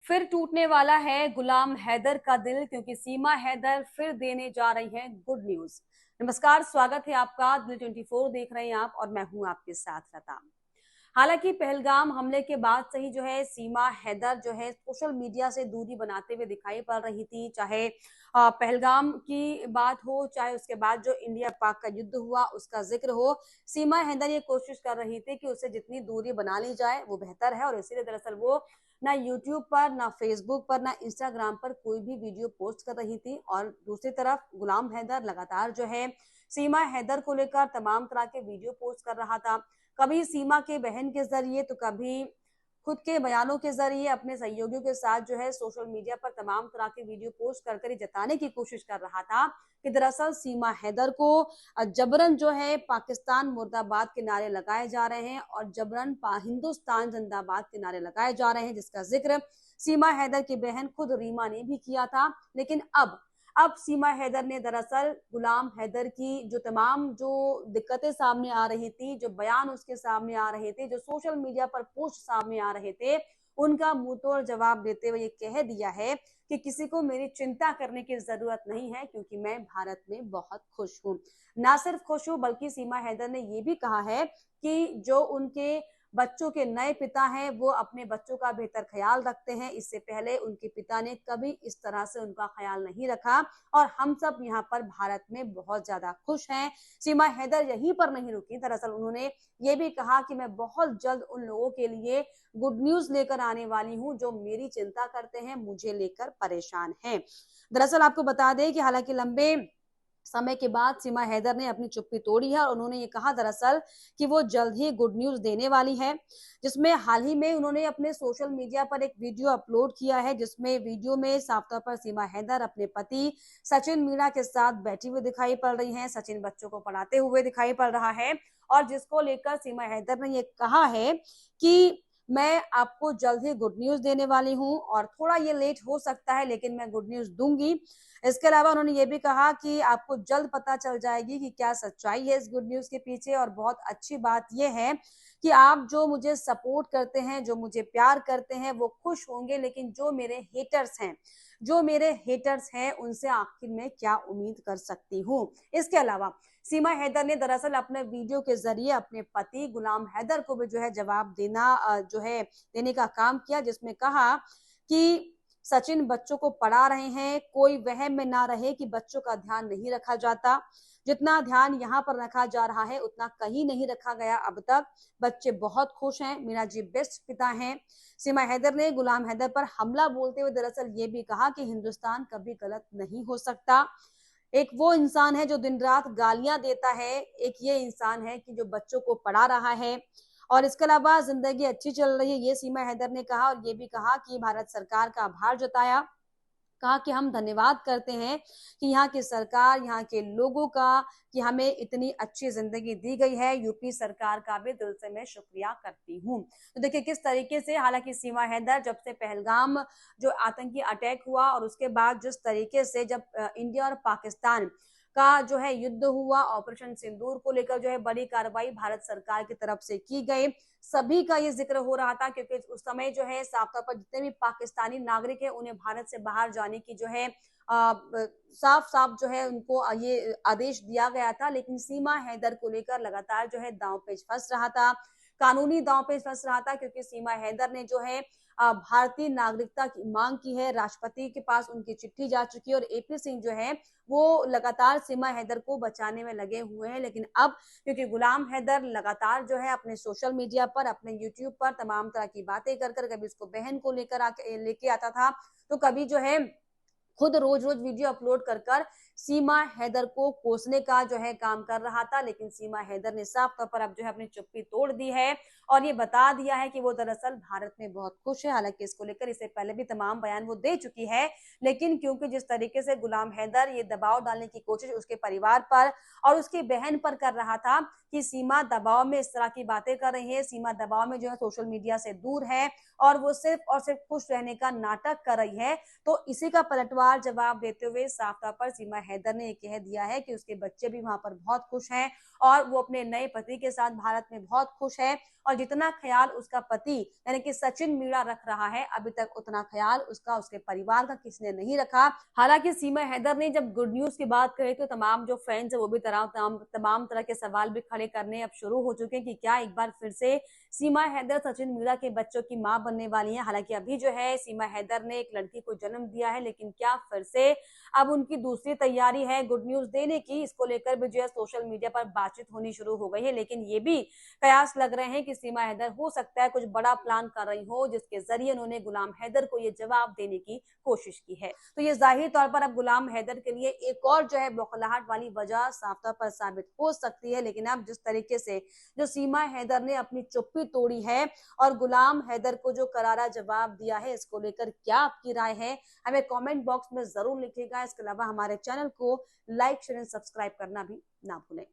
फिर टूटने वाला है गुलाम हैदर का दिल, क्योंकि सीमा हैदर फिर देने जा रही हैं गुड न्यूज। नमस्कार, स्वागत है आपका। दिल 24 देख रहे हैं आप और मैं हूं आपके साथ लता। हालांकि पहलगाम हमले के बाद से ही जो है सीमा हैदर जो है सोशल मीडिया से दूरी बनाते हुए दिखाई पड़ रही थी। चाहे पहलगाम की बात हो, चाहे उसके बाद जो इंडिया पाक का युद्ध हुआ उसका जिक्र हो, सीमा हैदर ये कोशिश कर रही थी कि उससे जितनी दूरी बना ली जाए वो बेहतर है। और इसीलिए दरअसल वो ना यूट्यूब पर, ना फेसबुक पर, ना इंस्टाग्राम पर कोई भी वीडियो पोस्ट कर रही थी। और दूसरी तरफ गुलाम हैदर लगातार जो है सीमा हैदर को लेकर तमाम तरह के वीडियो पोस्ट कर रहा था। कभी सीमा के बहन के जरिए तो कभी खुद के बयानों के जरिए अपने सहयोगियों के साथ जो है सोशल मीडिया पर तमाम तरह के वीडियो पोस्ट कर कर जताने की कोशिश कर रहा था कि दरअसल सीमा हैदर को जबरन जो है पाकिस्तान मुर्दाबाद के नारे लगाए जा रहे हैं और जबरन हिंदुस्तान जिंदाबाद के नारे लगाए जा रहे हैं, जिसका जिक्र सीमा हैदर की बहन खुद रीमा ने भी किया था। लेकिन अब सीमा हैदर ने दरअसल गुलाम हैदर की जो तमाम जो दिक्कतें सामने आ रही थी, जो बयान उसके सामने आ रहे थे, जो सोशल मीडिया पर पोस्ट सामने आ रहे थे, उनका मुंहतोड़ जवाब देते हुए ये कह दिया है कि किसी को मेरी चिंता करने की जरूरत नहीं है, क्योंकि मैं भारत में बहुत खुश हूं। ना सिर्फ खुश हूं, बल्कि सीमा हैदर ने ये भी कहा है कि जो उनके बच्चों के नए पिता हैं वो अपने बच्चों का बेहतर ख्याल रखते हैं। इससे पहले उनके पिता ने कभी इस तरह से उनका ख्याल नहीं रखा और हम सब यहाँ पर भारत में बहुत ज्यादा खुश हैं। सीमा हैदर यहीं पर नहीं रुकी, दरअसल उन्होंने ये भी कहा कि मैं बहुत जल्द उन लोगों के लिए गुड न्यूज लेकर आने वाली हूँ जो मेरी चिंता करते हैं, मुझे लेकर परेशान हैं। दरअसल आपको बता दें कि हालांकि लंबे समय के बाद सीमा हैदर ने अपनी चुप्पी तोड़ी है और उन्होंने ये कहा दरअसल कि वो जल्द ही गुड न्यूज देने वाली है, जिसमें हाल ही में उन्होंने अपने सोशल मीडिया पर एक वीडियो अपलोड किया है, जिसमें वीडियो में साफ तौर पर सीमा हैदर अपने पति सचिन मीणा के साथ बैठी हुई दिखाई पड़ रही हैं। सचिन बच्चों को पढ़ाते हुए दिखाई पड़ रहा है और जिसको लेकर सीमा हैदर ने ये कहा है कि मैं आपको जल्द ही गुड न्यूज देने वाली हूं और थोड़ा ये लेट हो सकता है लेकिन मैं गुड न्यूज दूंगी। इसके अलावा उन्होंने ये भी कहा कि आपको जल्द पता चल जाएगी कि क्या सच्चाई है इस गुड न्यूज के पीछे। और बहुत अच्छी बात यह है कि आप जो मुझे सपोर्ट करते हैं, जो मुझे प्यार करते हैं, वो खुश होंगे, लेकिन जो मेरे हेटर्स हैं उनसे आखिर में क्या उम्मीद कर सकती हूँ। इसके अलावा सीमा हैदर ने दरअसल अपने वीडियो के जरिए अपने पति गुलाम हैदर को भी जो है जवाब देने का काम किया, जिसमें कहा कि सचिन बच्चों को पढ़ा रहे हैं, कोई वहम में ना रहे कि बच्चों का ध्यान नहीं रखा जाता। जितना ध्यान यहाँ पर रखा जा रहा है उतना कहीं नहीं रखा गया अब तक। बच्चे बहुत खुश हैं, मीना जी बेस्ट पिता हैं। सीमा हैदर ने गुलाम हैदर पर हमला बोलते हुए दरअसल ये भी कहा कि हिंदुस्तान कभी गलत नहीं हो सकता। एक वो इंसान है जो दिन रात गालियां देता है, एक ये इंसान है कि जो बच्चों को पढ़ा रहा है और इसके अलावा जिंदगी अच्छी चल रही है, ये सीमा हैदर ने कहा। और ये भी कहा कि भारत सरकार का आभार जताया, कहा कि हम धन्यवाद करते हैं कि यहाँ की सरकार, यहाँ के लोगों का, कि हमें इतनी अच्छी जिंदगी दी गई है। यूपी सरकार का भी दिल से मैं शुक्रिया करती हूँ। तो देखिए किस तरीके से, हालांकि सीमा हैदर जब से पहलगाम जो आतंकी अटैक हुआ और उसके बाद जिस तरीके से जब इंडिया और पाकिस्तान का जो है युद्ध हुआ, ऑपरेशन सिंदूर को लेकर जो है बड़ी कार्रवाई भारत सरकार की तरफ से की गई, सभी का ये जिक्र हो रहा था, क्योंकि उस समय जो है साफ तौर पर जितने भी पाकिस्तानी नागरिक है उन्हें भारत से बाहर जाने की जो है साफ साफ जो है उनको ये आदेश दिया गया था। लेकिन सीमा हैदर को लेकर लगातार जो है दांव पेच फंस रहा था, कानूनी दांव पेच फंस रहा था, क्योंकि सीमा हैदर ने जो है भारतीय नागरिकता की मांग की है। राष्ट्रपति के पास उनकी चिट्ठी जा चुकी है और एपी सिंह जो है वो लगातार सीमा हैदर को बचाने में लगे हुए हैं। लेकिन अब क्योंकि गुलाम हैदर लगातार जो है अपने सोशल मीडिया पर, अपने यूट्यूब पर तमाम तरह की बातें कर कर, कभी उसको बहन को लेके आता था, तो कभी जो है खुद रोज रोज वीडियो अपलोड कर कर सीमा हैदर को कोसने का जो है काम कर रहा था। लेकिन सीमा हैदर ने साफ तौर पर अब जो है अपनी चुप्पी तोड़ दी है और ये बता दिया है कि वो दरअसल भारत में बहुत खुश है। हालांकि इसको लेकर इससे पहले भी तमाम बयान वो दे चुकी है, लेकिन क्योंकि जिस तरीके से गुलाम हैदर ये दबाव डालने की कोशिश उसके परिवार पर और उसकी बहन पर कर रहा था कि सीमा दबाव में इस तरह की बातें कर रही है, सीमा दबाव में जो है सोशल मीडिया से दूर है और वो सिर्फ और सिर्फ खुश रहने का नाटक कर रही है, तो इसी का पलटवार जवाब देते हुए साफ तौर पर सीमा हैदर ने कह दिया है कि उसके बच्चे भी वहां पर बहुत खुश हैं और वो अपने नए पति के साथ भारत में बहुत खुश है। और जितना ख्याल उसका पति यानी कि सचिन मीणा रख रहा है, अभी तक उतना ख्याल उसका उसके परिवार का किसी ने नहीं रखा। हालांकि सीमा हैदर ने जब गुड न्यूज की बात कही तो तमाम जो फैंस है वो भी तमाम तरह के सवाल भी खड़े करने अब शुरू हो चुके हैं कि क्या एक बार फिर से सीमा हैदर सचिन मीणा के बच्चों की मां बनने वाली है। हालांकि अभी जो है सीमा हैदर ने एक लड़की को जन्म दिया है, लेकिन क्या फिर से अब उनकी दूसरी तैयारी है गुड न्यूज देने की, इसको लेकर भी जो है सोशल मीडिया पर बातचीत होनी शुरू हो गई है। लेकिन ये भी कयास लग रहे हैं कि सीमा हैदर हो सकता है कुछ बड़ा प्लान कर रही हो, जिसके जरिए उन्होंने गुलाम हैदर को ये जवाब देने की कोशिश की है। तो ये जाहिर तौर पर अब गुलाम हैदर के लिए एक और जो है बौखलाहट वाली वजह साफ तौर पर साबित हो सकती है। लेकिन अब जिस तरीके से जो सीमा हैदर ने अपनी चुप्पी तोड़ी है और गुलाम हैदर को जो करारा जवाब दिया है, इसको लेकर क्या आपकी राय है हमें कमेंट बॉक्स में जरूर लिखिएगा। इसके अलावा हमारे चैनल को लाइक शेयर एंड सब्सक्राइब करना भी ना भूलें।